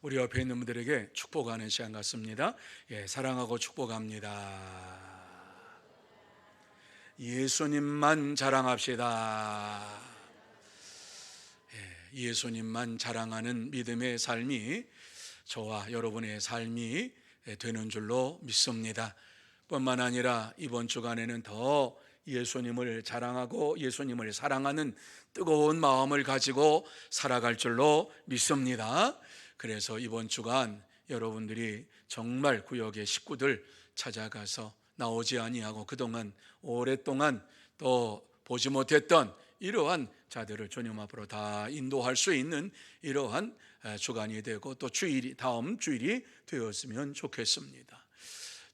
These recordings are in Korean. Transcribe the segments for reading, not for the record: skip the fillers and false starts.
우리 옆에 있는 분들에게 축복하는 시간 같습니다. 사랑하고 축복합니다. 예수님만 자랑합시다. 예수님만 자랑하는 믿음의 삶이 저와 여러분의 삶이 되는 줄로 믿습니다. 뿐만 아니라 이번 주간에는 더 예수님을 자랑하고 예수님을 사랑하는 뜨거운 마음을 가지고 살아갈 줄로 믿습니다. 그래서 이번 주간 여러분들이 정말 구역의 식구들 찾아가서 나오지 아니하고 그동안 오랫동안 또 보지 못했던 이러한 자들을 주님 앞으로 다 인도할 수 있는 이러한 주간이 되고 또 다음 주일이 되었으면 좋겠습니다.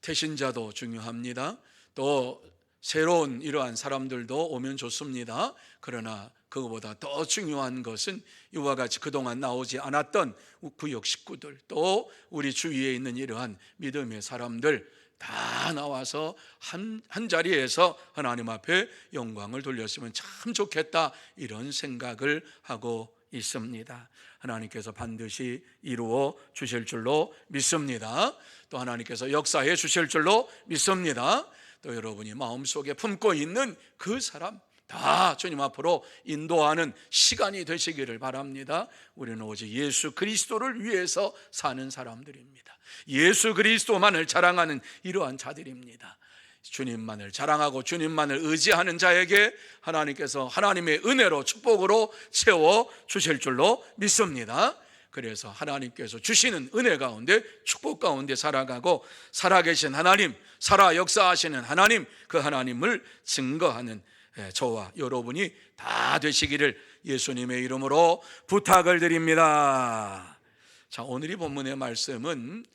태신자도 중요합니다. 또 새로운 이러한 사람들도 오면 좋습니다. 그러나 그것보다 더 중요한 것은 이와 같이 그동안 나오지 않았던 구역 식구들, 또 우리 주위에 있는 이러한 믿음의 사람들 다 나와서 한 자리에서 하나님 앞에 영광을 돌렸으면 참 좋겠다, 이런 생각을 하고 있습니다. 하나님께서 반드시 이루어 주실 줄로 믿습니다. 또 하나님께서 역사해 주실 줄로 믿습니다. 또 여러분이 마음속에 품고 있는 그 사람 다 주님 앞으로 인도하는 시간이 되시기를 바랍니다. 우리는 오직 예수 그리스도를 위해서 사는 사람들입니다. 예수 그리스도만을 자랑하는 이러한 자들입니다. 주님만을 자랑하고 주님만을 의지하는 자에게 하나님께서 하나님의 은혜로 축복으로 채워 주실 줄로 믿습니다. 그래서 하나님께서 주시는 은혜 가운데 축복 가운데 살아가고 살아계신 하나님, 살아 역사하시는 하나님, 그 하나님을 증거하는 저와 여러분이 다 되시기를 예수님의 이름으로 부탁을 드립니다. 자, 오늘 이 본문의 말씀은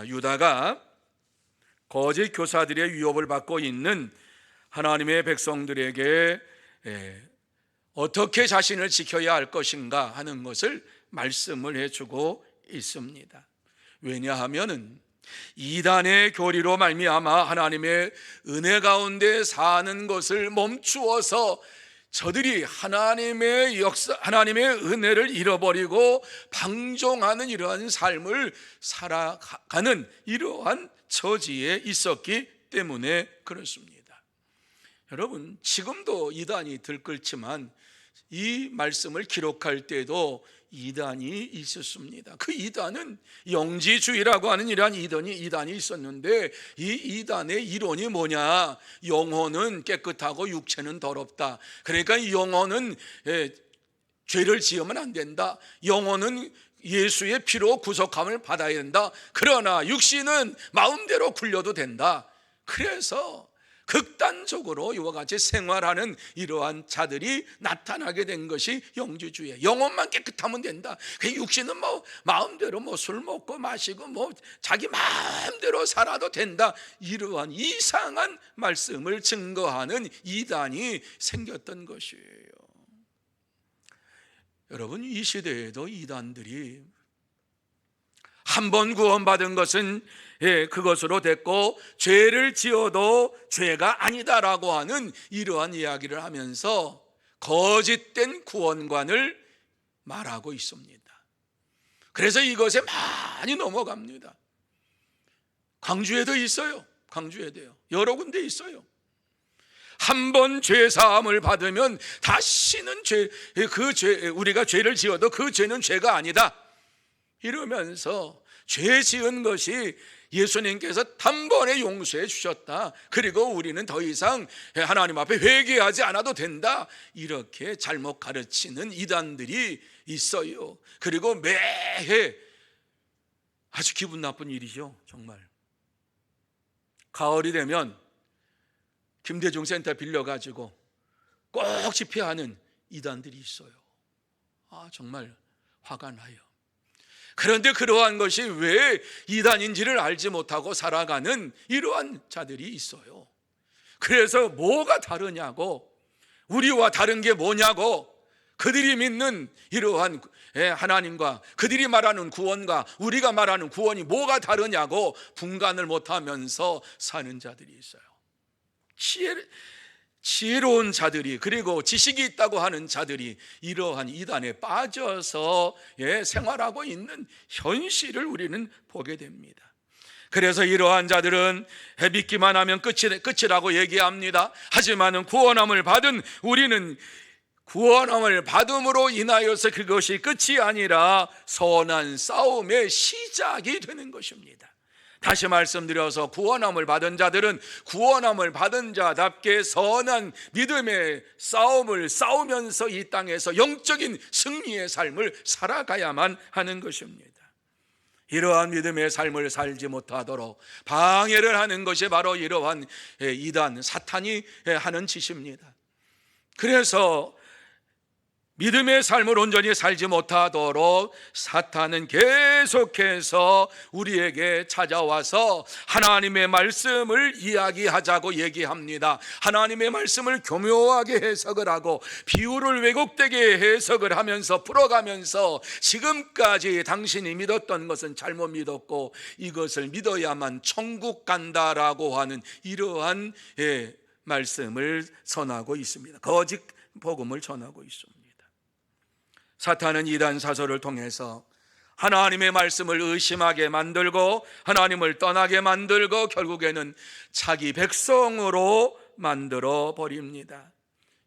유다가 거짓 교사들의 위협을 받고 있는 하나님의 백성들에게 어떻게 자신을 지켜야 할 것인가 하는 것을 말씀을 해주고 있습니다. 왜냐하면 이단의 교리로 말미암아 하나님의 은혜 가운데 사는 것을 멈추어서 저들이 하나님의 역사, 하나님의 은혜를 잃어버리고 방종하는 이러한 삶을 살아가는 이러한 처지에 있었기 때문에 그렇습니다. 여러분, 지금도 이단이 들끓지만 이 말씀을 기록할 때도 이단이 있었습니다. 그 이단은 영지주의라고 하는 이러한 이단이 있었는데, 이 이단의 이론이 뭐냐? 영혼은 깨끗하고 육체는 더럽다. 그러니까 영혼은 죄를 지으면 안 된다. 영혼은 예수의 피로 구속함을 받아야 된다. 그러나 육신은 마음대로 굴려도 된다. 그래서 극단적으로 이와 같이 생활하는 이러한 자들이 나타나게 된 것이 영지주의. 영혼만 깨끗하면 된다. 그 육신은 마음대로 술 먹고 마시고 자기 마음대로 살아도 된다. 이러한 이상한 말씀을 증거하는 이단이 생겼던 것이에요. 여러분, 이 시대에도 이단들이 한 번 구원받은 것은 그것으로 됐고 죄를 지어도 죄가 아니다라고 하는 이러한 이야기를 하면서 거짓된 구원관을 말하고 있습니다. 그래서 이것에 많이 넘어갑니다. 광주에도 있어요. 광주에도요. 여러 군데 있어요. 한 번 죄 사함을 받으면 다시는 우리가 죄를 지어도 그 죄는 죄가 아니다, 이러면서 죄 지은 것이 예수님께서 단번에 용서해 주셨다. 그리고 우리는 더 이상 하나님 앞에 회개하지 않아도 된다. 이렇게 잘못 가르치는 이단들이 있어요. 그리고 매해 아주 기분 나쁜 일이죠. 정말 가을이 되면 김대중 센터 빌려가지고 꼭 집회하는 이단들이 있어요. 정말 화가 나요. 그런데 그러한 것이 왜 이단인지를 알지 못하고 살아가는 이러한 자들이 있어요. 그래서 뭐가 다르냐고, 우리와 다른 게 뭐냐고, 그들이 믿는 이러한 하나님과 그들이 말하는 구원과 우리가 말하는 구원이 뭐가 다르냐고 분간을 못하면서 사는 자들이 있어요. 지혜로운 자들이, 그리고 지식이 있다고 하는 자들이 이러한 이단에 빠져서 생활하고 있는 현실을 우리는 보게 됩니다. 그래서 이러한 자들은 믿기만 하면 끝이라고 얘기합니다. 하지만 구원함을 받은 우리는 구원함을 받음으로 인하여서 그것이 끝이 아니라 선한 싸움의 시작이 되는 것입니다. 다시 말씀드려서 구원함을 받은 자들은 구원함을 받은 자답게 선한 믿음의 싸움을 싸우면서 이 땅에서 영적인 승리의 삶을 살아가야만 하는 것입니다. 이러한 믿음의 삶을 살지 못하도록 방해를 하는 것이 바로 이러한 이단 사탄이 하는 짓입니다. 그래서 믿음의 삶을 온전히 살지 못하도록 사탄은 계속해서 우리에게 찾아와서 하나님의 말씀을 이야기하자고 얘기합니다. 하나님의 말씀을 교묘하게 해석을 하고 비유를 왜곡되게 해석을 하면서 풀어가면서 지금까지 당신이 믿었던 것은 잘못 믿었고 이것을 믿어야만 천국 간다라고 하는 이러한 말씀을 전하고 있습니다. 거짓 복음을 전하고 있습니다. 사탄은 이단 사설을 통해서 하나님의 말씀을 의심하게 만들고 하나님을 떠나게 만들고 결국에는 자기 백성으로 만들어 버립니다.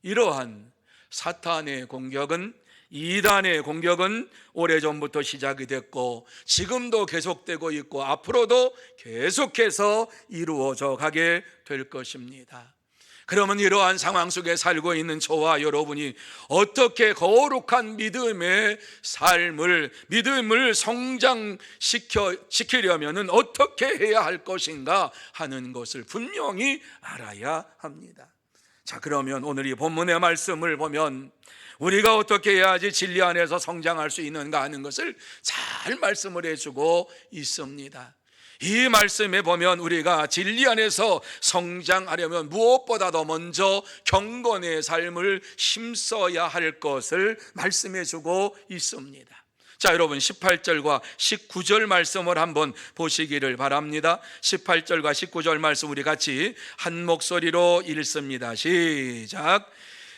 이러한 사탄의 공격은, 이단의 공격은 오래전부터 시작이 됐고 지금도 계속되고 있고 앞으로도 계속해서 이루어져 가게 될 것입니다. 그러면 이러한 상황 속에 살고 있는 저와 여러분이 어떻게 거룩한 믿음의 삶을, 믿음을 성장시키려면 어떻게 해야 할 것인가 하는 것을 분명히 알아야 합니다. 자, 그러면 오늘 이 본문의 말씀을 보면 우리가 어떻게 해야지 진리 안에서 성장할 수 있는가 하는 것을 잘 말씀을 해주고 있습니다. 이 말씀에 보면 우리가 진리 안에서 성장하려면 무엇보다도 먼저 경건의 삶을 힘써야 할 것을 말씀해 주고 있습니다. 자, 여러분 18절과 19절 말씀을 한번 보시기를 바랍니다. 18절과 19절 말씀 우리 같이 한 목소리로 읽습니다. 시작.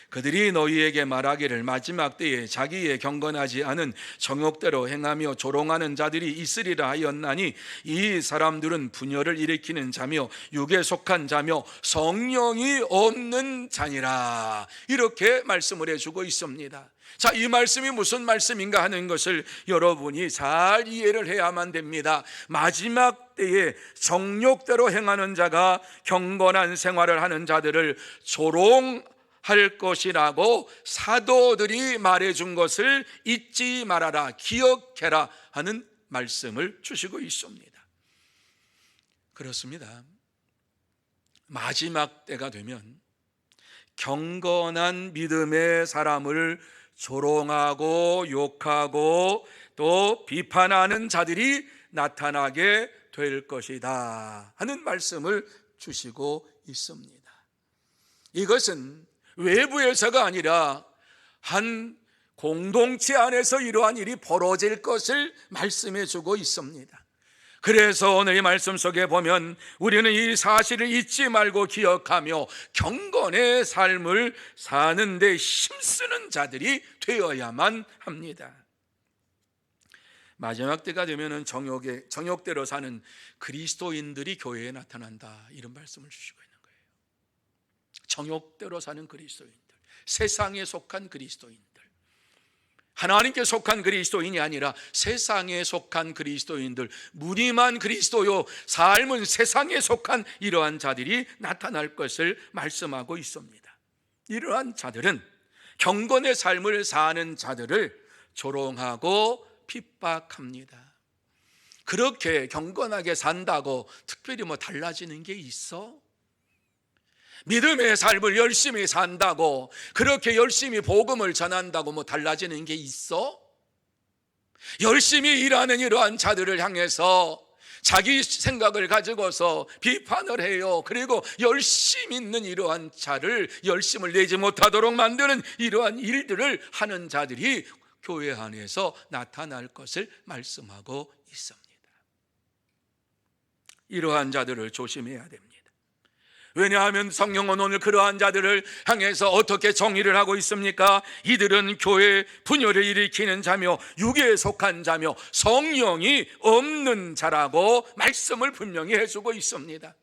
그들이 너희에게 말하기를 마지막 때에 자기의 경건하지 않은 정욕대로 행하며 조롱하는 자들이 있으리라 하였나니 이 사람들은 분열을 일으키는 자며 육에 속한 자며 성령이 없는 자니라. 이렇게 말씀을 해주고 있습니다. 자, 이 말씀이 무슨 말씀인가 하는 것을 여러분이 잘 이해를 해야만 됩니다. 마지막 때에 정욕대로 행하는 자가 경건한 생활을 하는 자들을 조롱할 것이라고 사도들이 말해준 것을 잊지 말아라, 기억해라 하는 말씀을 주시고 있습니다. 그렇습니다. 마지막 때가 되면 경건한 믿음의 사람을 조롱하고 욕하고 또 비판하는 자들이 나타나게 될 것이다 하는 말씀을 주시고 있습니다. 이것은 외부에서가 아니라 한 공동체 안에서 이러한 일이 벌어질 것을 말씀해 주고 있습니다. 그래서 오늘 이 말씀 속에 보면 우리는 이 사실을 잊지 말고 기억하며 경건의 삶을 사는 데 힘쓰는 자들이 되어야만 합니다. 마지막 때가 되면 정욕대로 사는 그리스도인들이 교회에 나타난다, 이런 말씀을 주시고 있는 거예요. 정욕대로 사는 그리스도인들, 세상에 속한 그리스도인들, 하나님께 속한 그리스도인이 아니라 세상에 속한 그리스도인들, 무늬만 그리스도요 삶은 세상에 속한 이러한 자들이 나타날 것을 말씀하고 있습니다. 이러한 자들은 경건의 삶을 사는 자들을 조롱하고 핍박합니다. 그렇게 경건하게 산다고 특별히 달라지는 게 있어? 믿음의 삶을 열심히 산다고, 그렇게 열심히 복음을 전한다고 달라지는 게 있어? 열심히 일하는 이러한 자들을 향해서 자기 생각을 가지고서 비판을 해요. 그리고 열심히 있는 이러한 자를 열심을 내지 못하도록 만드는 이러한 일들을 하는 자들이 교회 안에서 나타날 것을 말씀하고 있습니다. 이러한 자들을 조심해야 됩니다. 왜냐하면 성령은 오늘 그러한 자들을 향해서 어떻게 정의를 하고 있습니까? 이들은 교회의 분열을 일으키는 자며 육에 속한 자며 성령이 없는 자라고 말씀을 분명히 해주고 있습니다.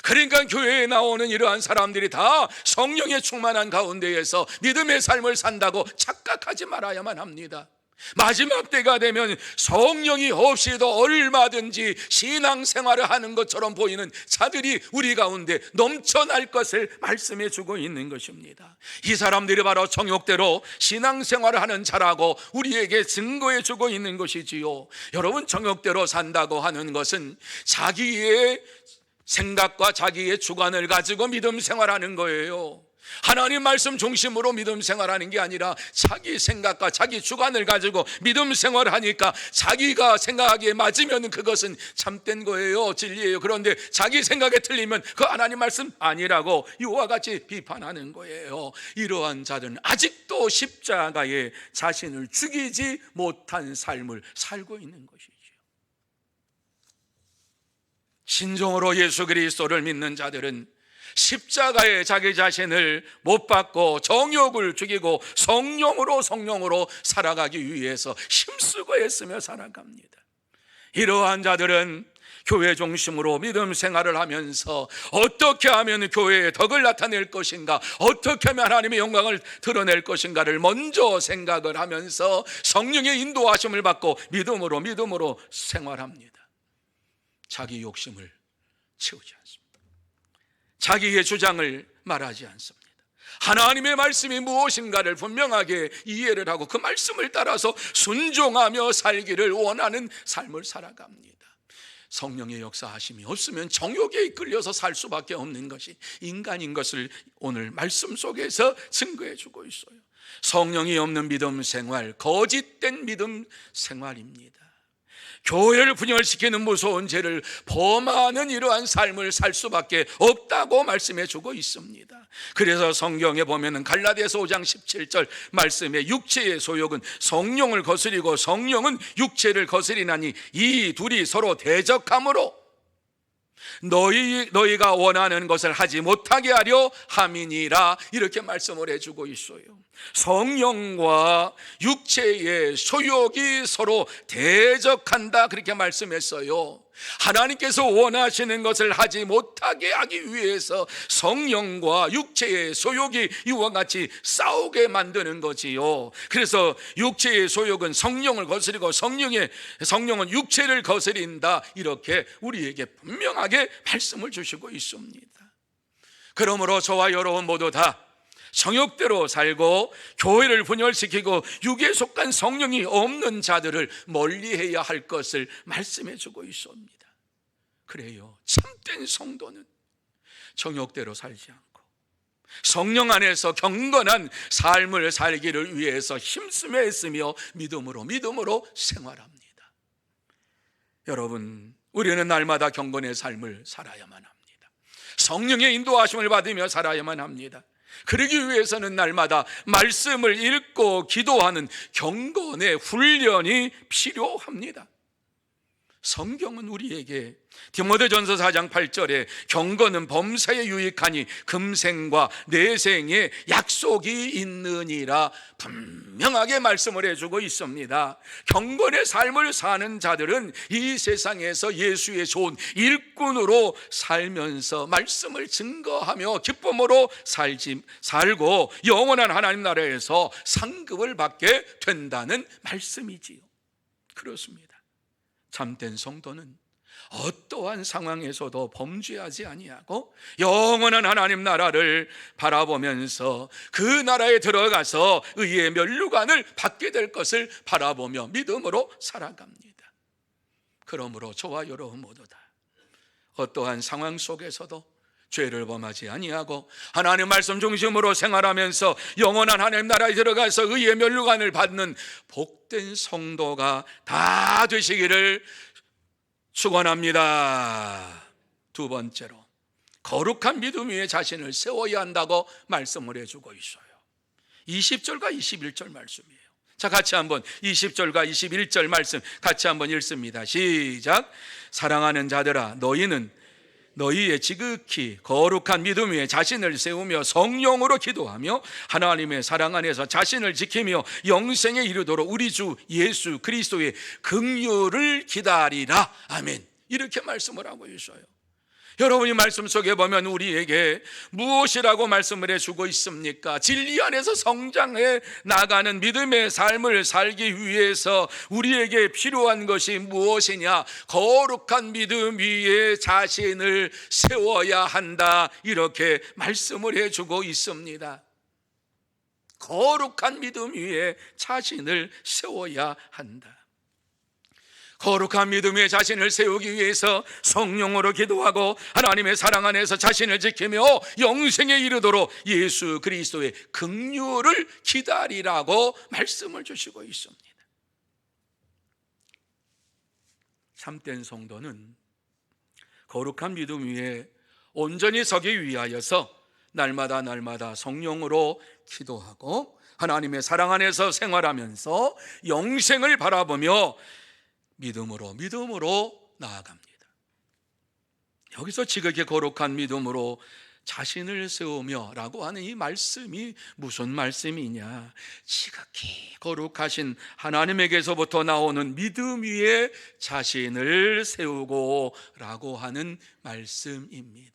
그러니까 교회에 나오는 이러한 사람들이 다 성령에 충만한 가운데에서 믿음의 삶을 산다고 착각하지 말아야만 합니다. 마지막 때가 되면 성령이 없이도 얼마든지 신앙생활을 하는 것처럼 보이는 자들이 우리 가운데 넘쳐날 것을 말씀해 주고 있는 것입니다. 이 사람들이 바로 정욕대로 신앙생활을 하는 자라고 우리에게 증거해 주고 있는 것이지요. 여러분, 정욕대로 산다고 하는 것은 자기의 생각과 자기의 주관을 가지고 믿음 생활하는 거예요. 하나님 말씀 중심으로 믿음 생활하는 게 아니라 자기 생각과 자기 주관을 가지고 믿음 생활하니까 자기가 생각하기에 맞으면 그것은 참된 거예요, 진리예요. 그런데 자기 생각에 틀리면 그 하나님 말씀 아니라고 이와 같이 비판하는 거예요. 이러한 자들은 아직도 십자가에 자신을 죽이지 못한 삶을 살고 있는 것이죠. 신종으로 예수 그리스도를 믿는 자들은 십자가에 자기 자신을 못 박고 정욕을 죽이고 성령으로 살아가기 위해서 힘쓰고 애쓰며 살아갑니다. 이러한 자들은 교회 중심으로 믿음 생활을 하면서 어떻게 하면 교회의 덕을 나타낼 것인가, 어떻게 하면 하나님의 영광을 드러낼 것인가를 먼저 생각을 하면서 성령의 인도하심을 받고 믿음으로 생활합니다. 자기 욕심을 채우지 않습니다. 자기의 주장을 말하지 않습니다. 하나님의 말씀이 무엇인가를 분명하게 이해를 하고 그 말씀을 따라서 순종하며 살기를 원하는 삶을 살아갑니다. 성령의 역사하심이 없으면 정욕에 이끌려서 살 수밖에 없는 것이 인간인 것을 오늘 말씀 속에서 증거해 주고 있어요. 성령이 없는 믿음 생활, 거짓된 믿음 생활입니다. 교회를 분열시키는 무서운 죄를 범하는 이러한 삶을 살 수밖에 없다고 말씀해 주고 있습니다. 그래서 성경에 보면 갈라디아서 5장 17절 말씀에 육체의 소욕은 성령을 거스리고 성령은 육체를 거스리나니 이 둘이 서로 대적함으로 너희가 원하는 것을 하지 못하게 하려 함이니라, 이렇게 말씀을 해주고 있어요. 성령과 육체의 소욕이 서로 대적한다, 그렇게 말씀했어요. 하나님께서 원하시는 것을 하지 못하게 하기 위해서 성령과 육체의 소욕이 이와 같이 싸우게 만드는 거지요. 그래서 육체의 소욕은 성령을 거스리고 성령은 육체를 거스린다, 이렇게 우리에게 분명하게 말씀을 주시고 있습니다. 그러므로 저와 여러분 모두 다 정욕대로 살고 교회를 분열시키고 육에 속한 성령이 없는 자들을 멀리해야 할 것을 말씀해 주고 있습니다. 그래요, 참된 성도는 정욕대로 살지 않고 성령 안에서 경건한 삶을 살기를 위해서 힘쓰며 애쓰며 믿음으로 생활합니다. 여러분, 우리는 날마다 경건의 삶을 살아야만 합니다. 성령의 인도하심을 받으며 살아야만 합니다. 그러기 위해서는 날마다 말씀을 읽고 기도하는 경건의 훈련이 필요합니다. 성경은 우리에게 디모데전서 4장 8절에 경건은 범사에 유익하니 금생과 내생에 약속이 있느니라 분명하게 말씀을 해주고 있습니다. 경건의 삶을 사는 자들은 이 세상에서 예수의 좋은 일꾼으로 살면서 말씀을 증거하며 기쁨으로 살고 영원한 하나님 나라에서 상급을 받게 된다는 말씀이지요. 그렇습니다. 참된 성도는 어떠한 상황에서도 범죄하지 아니하고 영원한 하나님 나라를 바라보면서 그 나라에 들어가서 의의 면류관을 받게 될 것을 바라보며 믿음으로 살아갑니다. 그러므로 저와 여러분 모두 다 어떠한 상황 속에서도 죄를 범하지 아니하고 하나님 말씀 중심으로 생활하면서 영원한 하나님 나라에 들어가서 의의 면류관을 받는 복된 성도가 다 되시기를 축원합니다. 두 번째로, 거룩한 믿음 위에 자신을 세워야 한다고 말씀을 해주고 있어요. 20절과 21절 말씀이에요. 자, 같이 한번 20절과 21절 말씀 같이 한번 읽습니다. 시작. 사랑하는 자들아, 너희는 너희의 지극히 거룩한 믿음 위에 자신을 세우며 성령으로 기도하며 하나님의 사랑 안에서 자신을 지키며 영생에 이르도록 우리 주 예수 그리스도의 긍휼을 기다리라. 아멘. 이렇게 말씀을 하고 있어요. 여러분이 말씀 속에 보면 우리에게 무엇이라고 말씀을 해주고 있습니까? 진리 안에서 성장해 나가는 믿음의 삶을 살기 위해서 우리에게 필요한 것이 무엇이냐? 거룩한 믿음 위에 자신을 세워야 한다. 이렇게 말씀을 해주고 있습니다. 거룩한 믿음 위에 자신을 세워야 한다. 거룩한 믿음 위에 자신을 세우기 위해서 성령으로 기도하고 하나님의 사랑 안에서 자신을 지키며 영생에 이르도록 예수 그리스도의 긍휼을 기다리라고 말씀을 주시고 있습니다. 참된 성도는 거룩한 믿음 위에 온전히 서기 위하여서 날마다 성령으로 기도하고 하나님의 사랑 안에서 생활하면서 영생을 바라보며 믿음으로 나아갑니다. 여기서 지극히 거룩한 믿음으로 자신을 세우며 라고 하는 이 말씀이 무슨 말씀이냐? 지극히 거룩하신 하나님에게서부터 나오는 믿음 위에 자신을 세우고 라고 하는 말씀입니다.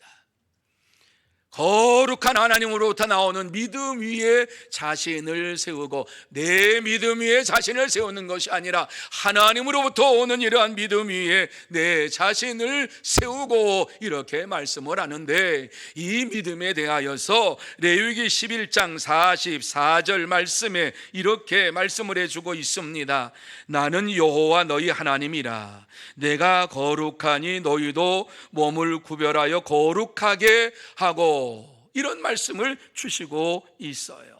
거룩한 하나님으로부터 나오는 믿음 위에 자신을 세우고, 내 믿음 위에 자신을 세우는 것이 아니라 하나님으로부터 오는 이러한 믿음 위에 내 자신을 세우고, 이렇게 말씀을 하는데, 이 믿음에 대하여서 레위기 11장 44절 말씀에 이렇게 말씀을 해주고 있습니다. 나는 여호와 너희 하나님이라. 내가 거룩하니 너희도 몸을 구별하여 거룩하게 하고, 이런 말씀을 주시고 있어요.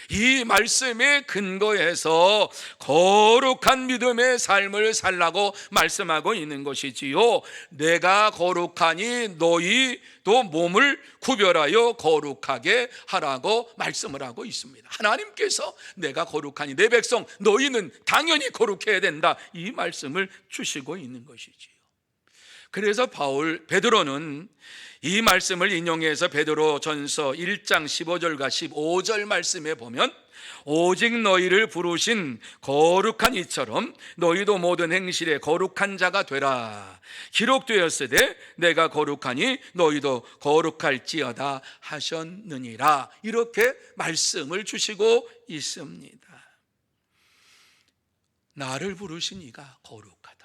이 말씀에 근거해서 거룩한 믿음의 삶을 살라고 말씀하고 있는 것이지요. 내가 거룩하니 너희도 몸을 구별하여 거룩하게 하라고 말씀을 하고 있습니다. 하나님께서 내가 거룩하니 내 백성 너희는 당연히 거룩해야 된다, 이 말씀을 주시고 있는 것이지요. 그래서 베드로는 이 말씀을 인용해서 베드로 전서 1장 15절과 15절 말씀에 보면, 오직 너희를 부르신 거룩한 이처럼 너희도 모든 행실에 거룩한 자가 되라. 기록되었으되 내가 거룩하니 너희도 거룩할지어다 하셨느니라. 이렇게 말씀을 주시고 있습니다. 나를 부르신 이가 거룩하다.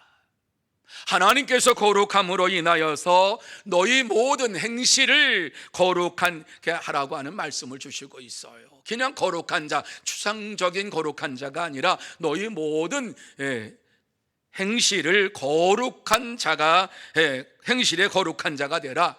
하나님께서 거룩함으로 인하여서 너희 모든 행실을 거룩하게 하라고 하는 말씀을 주시고 있어요. 그냥 거룩한 자, 추상적인 거룩한 자가 아니라 너희 모든 행실을 거룩한 자가, 행실에 거룩한 자가 되라.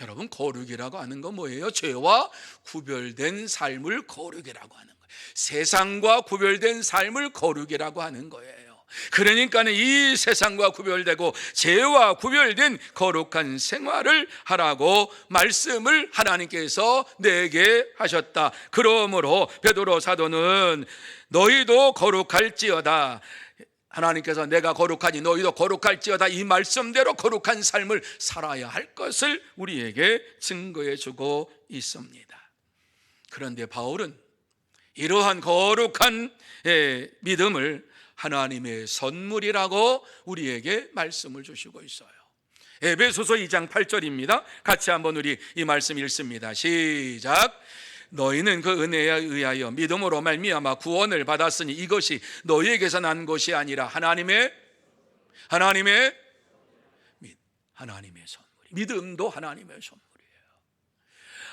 여러분, 거룩이라고 하는 건 뭐예요? 죄와 구별된 삶을 거룩이라고 하는 거예요. 세상과 구별된 삶을 거룩이라고 하는 거예요. 그러니까 이 세상과 구별되고 죄와 구별된 거룩한 생활을 하라고 말씀을 하나님께서 내게 하셨다. 그러므로 베드로 사도는 너희도 거룩할지어다, 하나님께서 내가 거룩하니 너희도 거룩할지어다, 이 말씀대로 거룩한 삶을 살아야 할 것을 우리에게 증거해 주고 있습니다. 그런데 바울은 이러한 거룩한 믿음을 하나님의 선물이라고 우리에게 말씀을 주시고 있어요. 에베소서 2장 8절입니다. 같이 한번 우리 이 말씀 읽습니다. 시작. 너희는 그 은혜에 의하여 믿음으로 말미암아 구원을 받았으니 이것이 너희에게서 난 것이 아니라 하나님의 선물. 믿음도 하나님의 선물.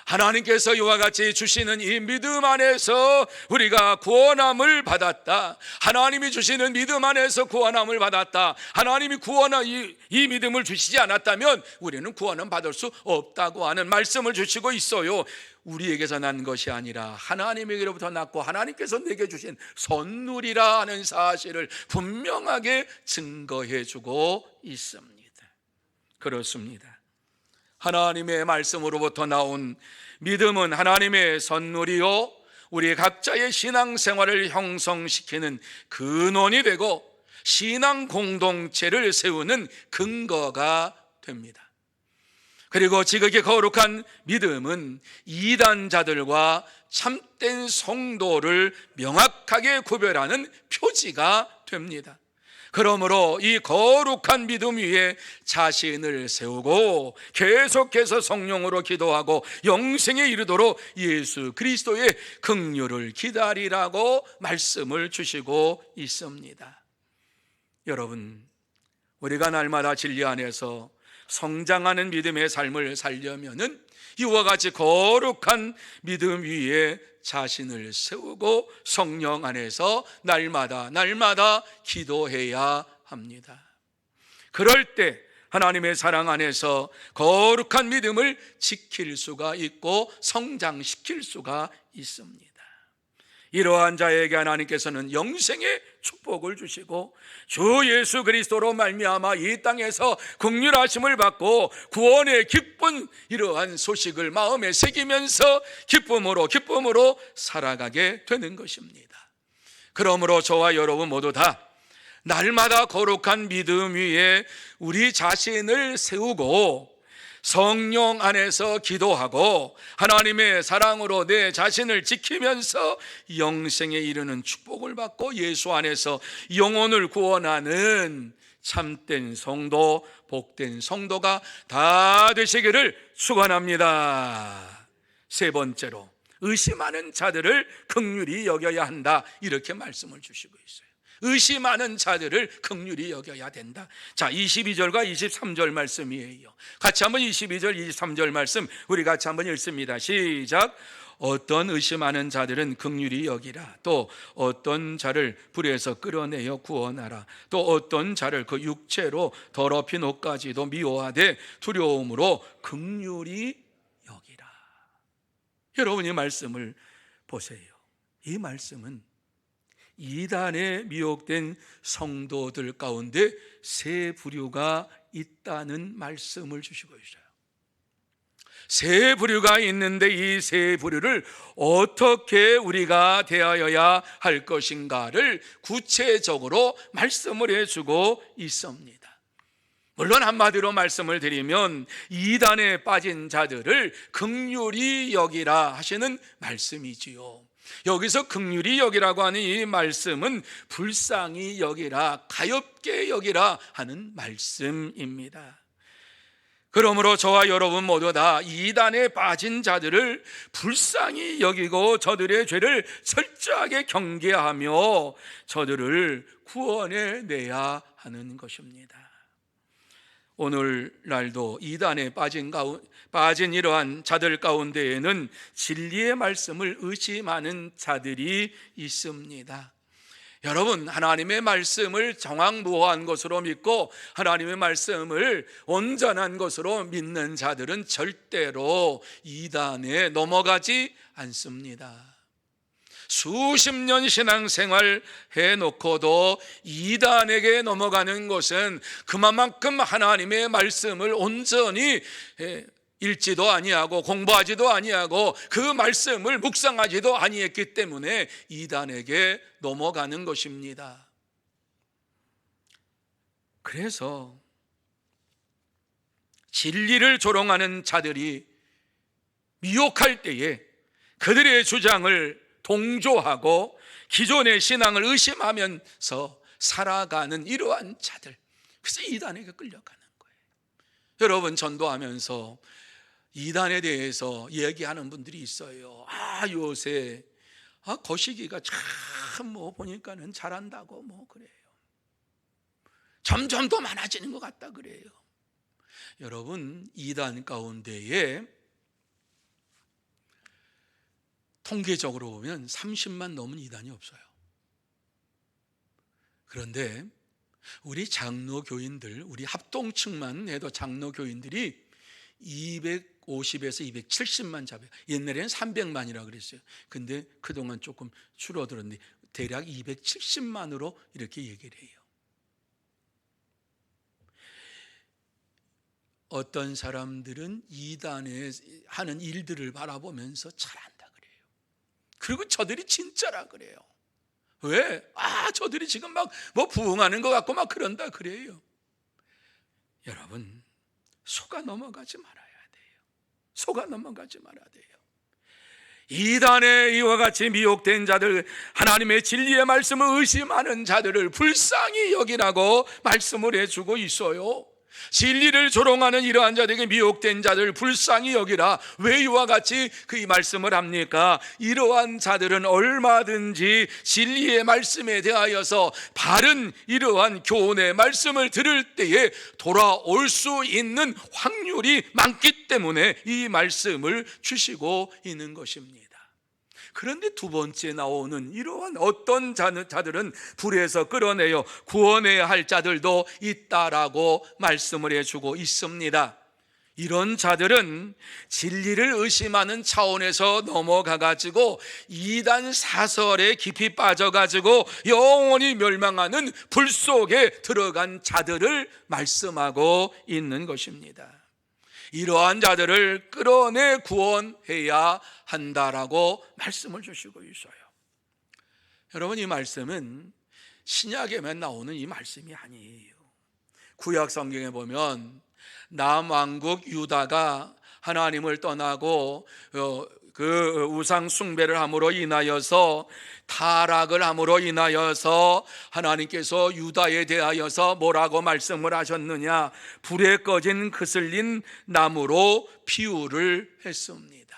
하나님께서 이와 같이 주시는 이 믿음 안에서 우리가 구원함을 받았다. 하나님이 주시는 믿음 안에서 구원함을 받았다. 하나님이 이 믿음을 주시지 않았다면 우리는 구원은 받을 수 없다고 하는 말씀을 주시고 있어요. 우리에게서 난 것이 아니라 하나님에게로부터 났고 하나님께서 내게 주신 선물이라 하는 사실을 분명하게 증거해 주고 있습니다. 그렇습니다. 하나님의 말씀으로부터 나온 믿음은 하나님의 선물이요, 우리 각자의 신앙생활을 형성시키는 근원이 되고 신앙 공동체를 세우는 근거가 됩니다. 그리고 지극히 거룩한 믿음은 이단자들과 참된 성도를 명확하게 구별하는 표지가 됩니다. 그러므로 이 거룩한 믿음 위에 자신을 세우고 계속해서 성령으로 기도하고 영생에 이르도록 예수 그리스도의 긍휼을 기다리라고 말씀을 주시고 있습니다. 여러분, 우리가 날마다 진리 안에서 성장하는 믿음의 삶을 살려면은 이와 같이 거룩한 믿음 위에 자신을 세우고 성령 안에서 날마다 기도해야 합니다. 그럴 때 하나님의 사랑 안에서 거룩한 믿음을 지킬 수가 있고 성장시킬 수가 있습니다. 이러한 자에게 하나님께서는 영생의 축복을 주시고 주 예수 그리스도로 말미암아 이 땅에서 긍휼하심을 받고 구원의 기쁜 이러한 소식을 마음에 새기면서 기쁨으로 살아가게 되는 것입니다. 그러므로 저와 여러분 모두 다 날마다 거룩한 믿음 위에 우리 자신을 세우고 성령 안에서 기도하고 하나님의 사랑으로 내 자신을 지키면서 영생에 이르는 축복을 받고 예수 안에서 영혼을 구원하는 참된 성도, 복된 성도가 다 되시기를 축원합니다. 세 번째로, 의심하는 자들을 긍휼히 여겨야 한다, 이렇게 말씀을 주시고 있어요. 의심하는 자들을 긍휼히 여겨야 된다. 자, 22절과 23절 말씀이에요. 같이 한번 22절, 23절 말씀 우리 같이 한번 읽습니다. 시작. 어떤 의심하는 자들은 긍휼히 여기라. 또 어떤 자를 불에서 끌어내어 구원하라. 또 어떤 자를 그 육체로 더럽힌 옷까지도 미워하되 두려움으로 긍휼히 여기라. 여러분, 이 말씀을 보세요. 이 말씀은 이단에 미혹된 성도들 가운데 세 부류가 있다는 말씀을 주시고 있어요. 세 부류가 있는데 이 세 부류를 어떻게 우리가 대하여야 할 것인가를 구체적으로 말씀을 해주고 있습니다. 물론 한마디로 말씀을 드리면 이단에 빠진 자들을 긍휼히 여기라 하시는 말씀이지요. 여기서 긍휼히 여기라고 하는 이 말씀은 불쌍히 여기라, 가엾게 여기라 하는 말씀입니다. 그러므로 저와 여러분 모두 다 이단에 빠진 자들을 불쌍히 여기고 저들의 죄를 철저하게 경계하며 저들을 구원해 내야 하는 것입니다. 오늘날도 이단에 빠진 이러한 자들 가운데에는 진리의 말씀을 의심하는 자들이 있습니다. 여러분, 하나님의 말씀을 정확무호한 것으로 믿고 하나님의 말씀을 온전한 것으로 믿는 자들은 절대로 이단에 넘어가지 않습니다. 수십 년 신앙생활 해놓고도 이단에게 넘어가는 것은 그만큼 하나님의 말씀을 온전히 읽지도 아니하고 공부하지도 아니하고 그 말씀을 묵상하지도 아니했기 때문에 이단에게 넘어가는 것입니다. 그래서 진리를 조롱하는 자들이 미혹할 때에 그들의 주장을 동조하고 기존의 신앙을 의심하면서 살아가는 이러한 자들, 그래서 이단에게 끌려가는 거예요. 여러분, 전도하면서 이단에 대해서 얘기하는 분들이 있어요. 요새 거시기가 참 보니까는 잘한다고 그래요. 점점 더 많아지는 것 같다 그래요. 여러분, 이단 가운데에 통계적으로 보면 30만 넘은 이단이 없어요. 그런데 우리 장로교인들, 우리 합동층만 해도 장로교인들이 250에서 270만 잡아요. 옛날에는 300만이라고 그랬어요. 근데 그동안 조금 줄어들었는데 대략 270만으로 이렇게 얘기를 해요. 어떤 사람들은 이단에 하는 일들을 바라보면서 잘한다 그래요. 그리고 저들이 진짜라 그래요. 왜? 저들이 지금 막 부흥하는 것 같고 막 그런다 그래요. 여러분, 속아 넘어가지 말아야 돼요. 속아 넘어가지 말아야 돼요. 이단에 이와 같이 미혹된 자들, 하나님의 진리의 말씀을 의심하는 자들을 불쌍히 여기라고 말씀을 해주고 있어요. 진리를 조롱하는 이러한 자들에게 미혹된 자들 불쌍히 여기라. 왜 이와 같이 그 말씀을 합니까? 이러한 자들은 얼마든지 진리의 말씀에 대하여서 바른 이러한 교훈의 말씀을 들을 때에 돌아올 수 있는 확률이 많기 때문에 이 말씀을 주시고 있는 것입니다. 그런데 두 번째 나오는 이러한 어떤 자들은 불에서 끌어내어 구원해야 할 자들도 있다라고 말씀을 해주고 있습니다. 이런 자들은 진리를 의심하는 차원에서 넘어가가지고 이단 사설에 깊이 빠져가지고 영원히 멸망하는 불 속에 들어간 자들을 말씀하고 있는 것입니다. 이러한 자들을 끌어내 구원해야 한다라고 말씀을 주시고 있어요. 여러분, 이 말씀은 신약에만 나오는 이 말씀이 아니에요. 구약 성경에 보면 남왕국 유다가 하나님을 떠나고 그 우상 숭배를 함으로 인하여서 타락을 함으로 인하여서 하나님께서 유다에 대하여서 뭐라고 말씀을 하셨느냐? 불에 꺼진 그슬린 나무로 비유를 했습니다.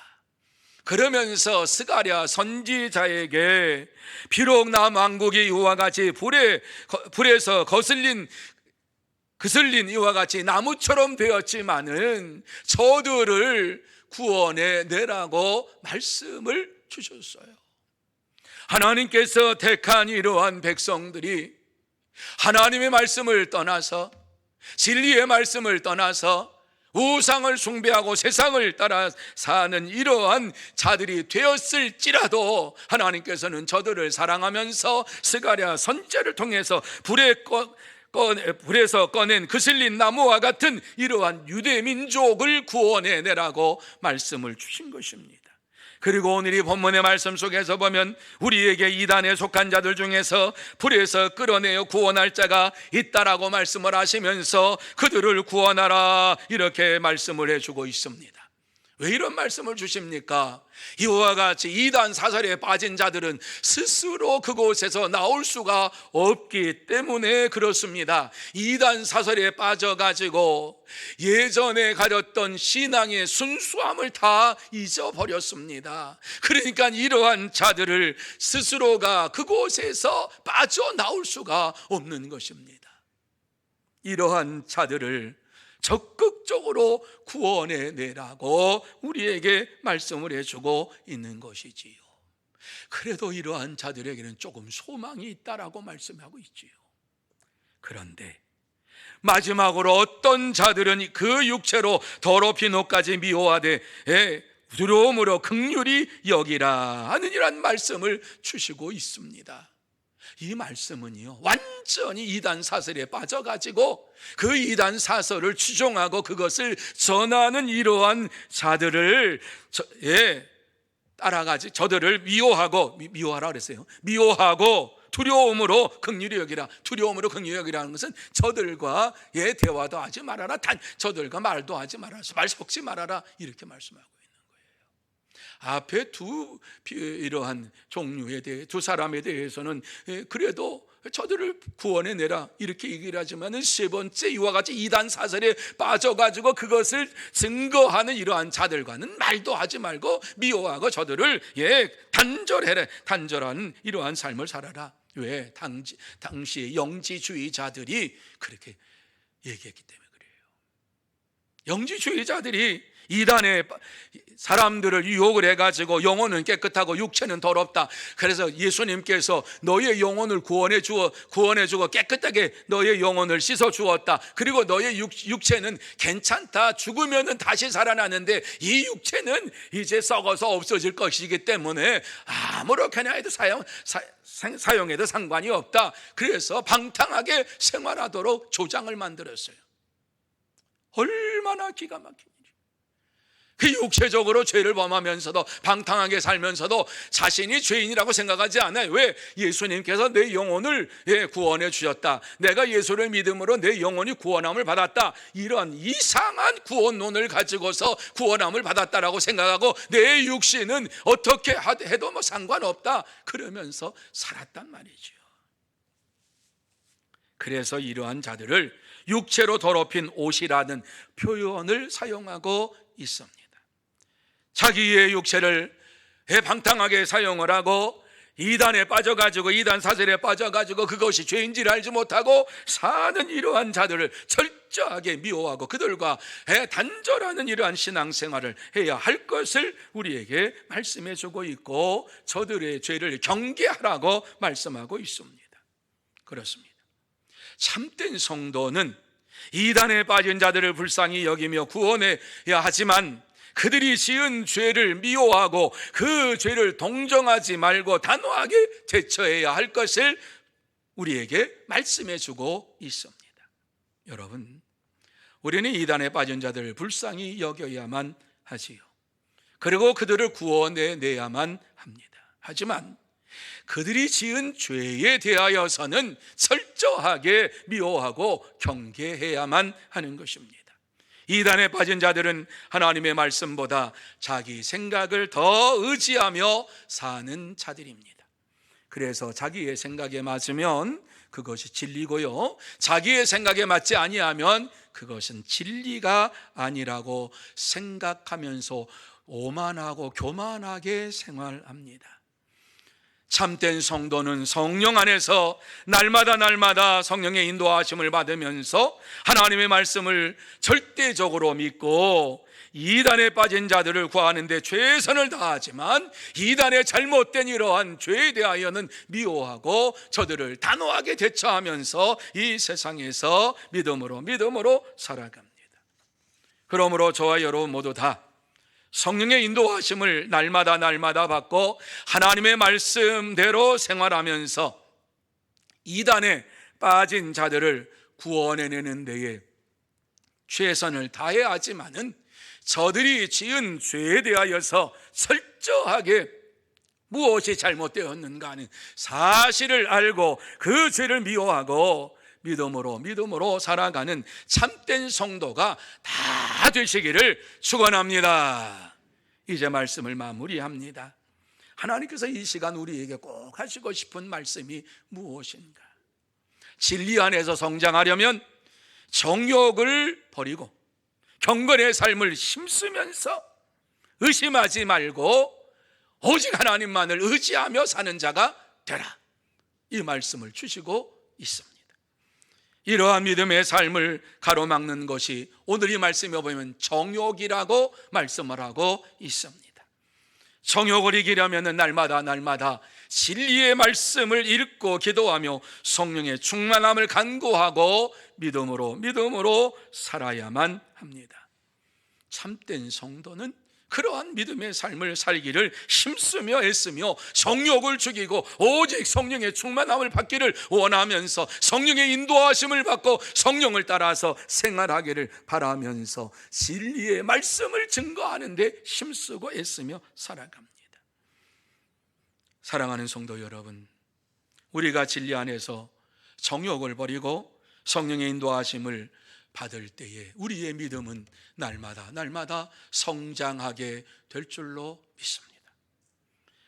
그러면서 스가랴 선지자에게 비록 남왕국이 이와 같이 불에서 그슬린 이와 같이 나무처럼 되었지만은 저들을 구원해 내라고 말씀을 주셨어요. 하나님께서 택한 이러한 백성들이 하나님의 말씀을 떠나서 진리의 말씀을 떠나서 우상을 숭배하고 세상을 따라 사는 이러한 자들이 되었을지라도 하나님께서는 저들을 사랑하면서 스가랴 선지자를 통해서 불에서 꺼낸 그슬린 나무와 같은 이러한 유대 민족을 구원해내라고 말씀을 주신 것입니다. 그리고 오늘 이 본문의 말씀 속에서 보면 우리에게 이단에 속한 자들 중에서 불에서 끌어내어 구원할 자가 있다라고 말씀을 하시면서 그들을 구원하라 이렇게 말씀을 해주고 있습니다. 왜 이런 말씀을 주십니까? 이와 같이 이단 사설에 빠진 자들은 스스로 그곳에서 나올 수가 없기 때문에 그렇습니다. 이단 사설에 빠져가지고 예전에 가졌던 신앙의 순수함을 다 잊어버렸습니다. 그러니까 이러한 자들을 스스로가 그곳에서 빠져나올 수가 없는 것입니다. 이러한 자들을 적극적으로 구원해 내라고 우리에게 말씀을 해주고 있는 것이지요. 그래도 이러한 자들에게는 조금 소망이 있다라고 말씀하고 있지요. 그런데 마지막으로 어떤 자들은 그 육체로 더럽힌 옷까지 미워하되 두려움으로 긍휼히 여기라 하는 이런 말씀을 주시고 있습니다. 이 말씀은요, 완전히 이단 사설에 빠져가지고 그 이단 사설을 추종하고 그것을 전하는 이러한 자들을 따라가지 저들을 미워하라 그랬어요. 미워하고 두려움으로 긍휼히 여기라. 두려움으로 긍휼히 여기라는 것은 저들과 대화도 하지 말아라. 저들과 말도 하지 말아라. 말 섞지 말아라. 이렇게 말씀하고 앞에 이러한 종류에 대해 두 사람에 대해서는 그래도 저들을 구원해내라 이렇게 얘기를 하지만은 세 번째 이와 같이 이단 사설에 빠져가지고 그것을 증거하는 이러한 자들과는 말도 하지 말고 미워하고 저들을 단절해라. 단절한 이러한 삶을 살아라. 왜? 당시의 영지주의자들이 그렇게 얘기했기 때문에 그래요. 영지주의자들이 이단의 사람들을 유혹을 해가지고 영혼은 깨끗하고 육체는 더럽다. 그래서 예수님께서 너의 영혼을 구원해주고 깨끗하게 너의 영혼을 씻어주었다. 그리고 너의 육체는 괜찮다. 죽으면 다시 살아나는데 이 육체는 이제 썩어서 없어질 것이기 때문에 아무렇게나 해도 사용해도 상관이 없다. 그래서 방탕하게 생활하도록 조장을 만들었어요. 얼마나 기가 막힌 일이에요. 그 육체적으로 죄를 범하면서도 방탕하게 살면서도 자신이 죄인이라고 생각하지 않아요. 왜? 예수님께서 내 영혼을 구원해 주셨다, 내가 예수를 믿음으로 내 영혼이 구원함을 받았다, 이런 이상한 구원론을 가지고서 구원함을 받았다라고 생각하고 내 육신은 어떻게 해도 뭐 상관없다 그러면서 살았단 말이죠. 그래서 이러한 자들을 육체로 더럽힌 옷이라는 표현을 사용하고 있습니다. 자기의 육체를 방탕하게 사용을 하고 이단에 빠져가지고, 이단 사슬에 빠져가지고 그것이 죄인지를 알지 못하고 사는 이러한 자들을 철저하게 미워하고 그들과 단절하는 이러한 신앙생활을 해야 할 것을 우리에게 말씀해 주고 있고, 저들의 죄를 경계하라고 말씀하고 있습니다. 그렇습니다. 참된 성도는 이단에 빠진 자들을 불쌍히 여기며 구원해야 하지만 그들이 지은 죄를 미워하고 그 죄를 동정하지 말고 단호하게 대처해야 할 것을 우리에게 말씀해 주고 있습니다. 여러분, 우리는 이단에 빠진 자들을 불쌍히 여겨야만 하지요. 그리고 그들을 구원해내야만 합니다. 하지만 그들이 지은 죄에 대하여서는 철저하게 미워하고 경계해야만 하는 것입니다. 이단에 빠진 자들은 하나님의 말씀보다 자기 생각을 더 의지하며 사는 자들입니다. 그래서 자기의 생각에 맞으면 그것이 진리고요, 자기의 생각에 맞지 아니하면 그것은 진리가 아니라고 생각하면서 오만하고 교만하게 생활합니다. 참된 성도는 성령 안에서 날마다 성령의 인도하심을 받으면서 하나님의 말씀을 절대적으로 믿고 이단에 빠진 자들을 구하는 데 최선을 다하지만 이단의 잘못된 이러한 죄에 대하여는 미워하고 저들을 단호하게 대처하면서 이 세상에서 믿음으로 살아갑니다. 그러므로 저와 여러분 모두 다 성령의 인도하심을 날마다 받고 하나님의 말씀대로 생활하면서 이단에 빠진 자들을 구원해내는 데에 최선을 다해야 하지만은 저들이 지은 죄에 대하여서 철저하게 무엇이 잘못되었는가 하는 사실을 알고 그 죄를 미워하고 믿음으로 살아가는 참된 성도가 다 되시기를 축원합니다. 이제 말씀을 마무리합니다. 하나님께서 이 시간 우리에게 꼭 하시고 싶은 말씀이 무엇인가? 진리 안에서 성장하려면 정욕을 버리고 경건의 삶을 힘쓰면서 의심하지 말고 오직 하나님만을 의지하며 사는 자가 되라, 이 말씀을 주시고 있습니다. 이러한 믿음의 삶을 가로막는 것이 오늘 이 말씀에 보면 정욕이라고 말씀을 하고 있습니다. 정욕을 이기려면 날마다 진리의 말씀을 읽고 기도하며 성령의 충만함을 간구하고 믿음으로 살아야만 합니다. 참된 성도는 그러한 믿음의 삶을 살기를 힘쓰며 애쓰며 정욕을 죽이고 오직 성령의 충만함을 받기를 원하면서 성령의 인도하심을 받고 성령을 따라서 생활하기를 바라면서 진리의 말씀을 증거하는 데 힘쓰고 애쓰며 살아갑니다. 사랑하는 성도 여러분, 우리가 진리 안에서 정욕을 버리고 성령의 인도하심을 받을 때에 우리의 믿음은 날마다 성장하게 될 줄로 믿습니다.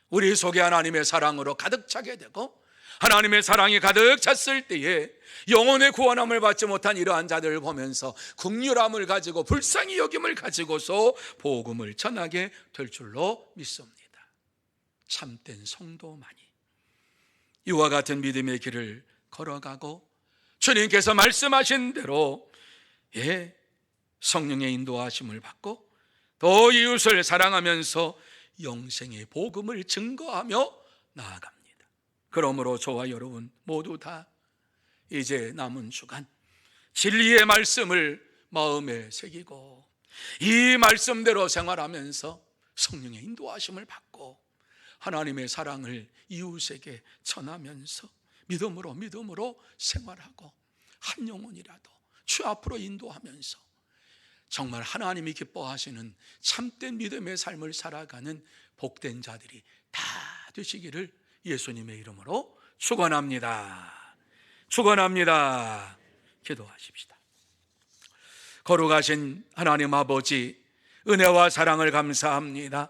우리 속에 하나님의 사랑으로 가득 차게 되고 하나님의 사랑이 가득 찼을 때에 영혼의 구원함을 받지 못한 이러한 자들을 보면서 긍휼함을 가지고 불쌍히 여김을 가지고서 복음을 전하게 될 줄로 믿습니다. 참된 성도만이 이와 같은 믿음의 길을 걸어가고 주님께서 말씀하신 대로 성령의 인도하심을 받고 또 이웃을 사랑하면서 영생의 복음을 증거하며 나아갑니다. 그러므로 저와 여러분 모두 다 이제 남은 주간 진리의 말씀을 마음에 새기고 이 말씀대로 생활하면서 성령의 인도하심을 받고 하나님의 사랑을 이웃에게 전하면서 믿음으로 생활하고 한 영혼이라도 주 앞으로 인도하면서 정말 하나님이 기뻐하시는 참된 믿음의 삶을 살아가는 복된 자들이 다 되시기를 예수님의 이름으로 축원합니다. 축원합니다. 기도하십시다. 거룩하신 하나님 아버지, 은혜와 사랑을 감사합니다.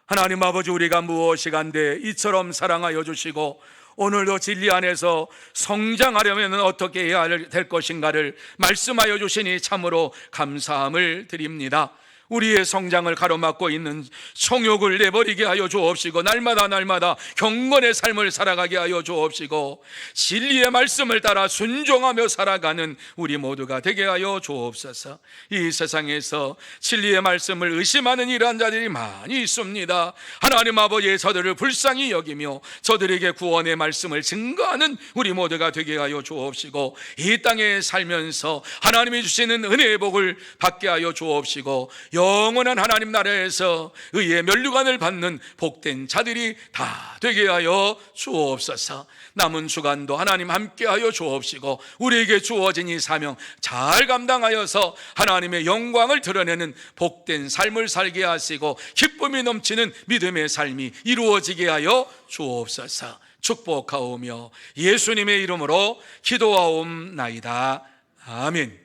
하나님 아버지, 우리가 무엇이간데 이처럼 사랑하여 주시고 오늘도 진리 안에서 성장하려면 어떻게 해야 될 것인가를 말씀하여 주시니 참으로 감사함을 드립니다. 우리의 성장을 가로막고 있는 성욕을 내버리게 하여 주옵시고, 날마다 경건의 삶을 살아가게 하여 주옵시고, 진리의 말씀을 따라 순종하며 살아가는 우리 모두가 되게 하여 주옵소서. 이 세상에서 진리의 말씀을 의심하는 이러한 자들이 많이 있습니다. 하나님 아버지의 저들을 불쌍히 여기며 저들에게 구원의 말씀을 증거하는 우리 모두가 되게 하여 주옵시고, 이 땅에 살면서 하나님이 주시는 은혜의 복을 받게 하여 주옵시고, 영원한 하나님 나라에서 의의 면류관을 받는 복된 자들이 다 되게 하여 주옵소서. 남은 주간도 하나님 함께 하여 주옵시고, 우리에게 주어진 이 사명 잘 감당하여서 하나님의 영광을 드러내는 복된 삶을 살게 하시고, 기쁨이 넘치는 믿음의 삶이 이루어지게 하여 주옵소서. 축복하오며 예수님의 이름으로 기도하옵나이다. 아멘.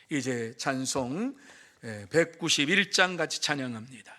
이제 찬송 191장 같이 찬양합니다.